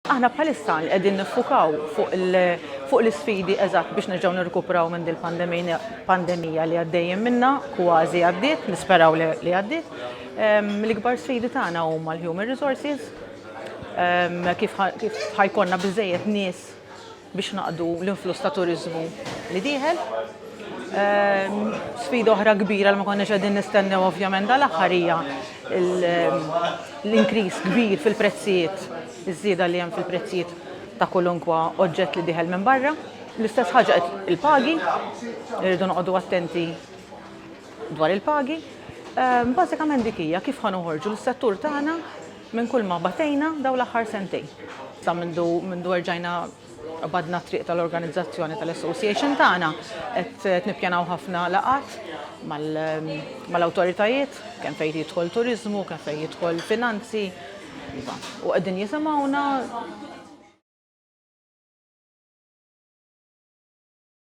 Aħna bħalissa qegħdin niffukaw fuq l-isfidi eżatt biex nerġgħu nirkupraw minn pandemija li għaddejjin minnha, kważi għaddiet, nisperaw li għaddiet. L-ikbar sfidi tagħna huma l-human resources, kif ħajkonna biżejjed nies biex naqdu l-influss ta' turiżmu li dieħel. Sfida oħra kbira li ma konniex qegħdin nistennew ovvjament dal-aħħar hija l-inkriż kbir fil-prezzijiet, iż-żieda li hemm fil-prezzijiet ta' kwalunkwa oġġett li dieħel minn barra. L-istess ħaġa il-pagi, irridu noqogħdu attenti dwar il-pagi. Bażikament dik hija kif ħanoħorġu l-settur tagħna minn kull ma batejna dawn l-aħħar sentejn. Sa mindu rġajna badna triq tal-organizzazzjoni tal-association tagħna qed nippjanaw ħafna laqat mal-awtoritajiet, kemm fejn jidħol turiżmu, kemm fejn jidħol finanzi. U qegħdin jisimgħuna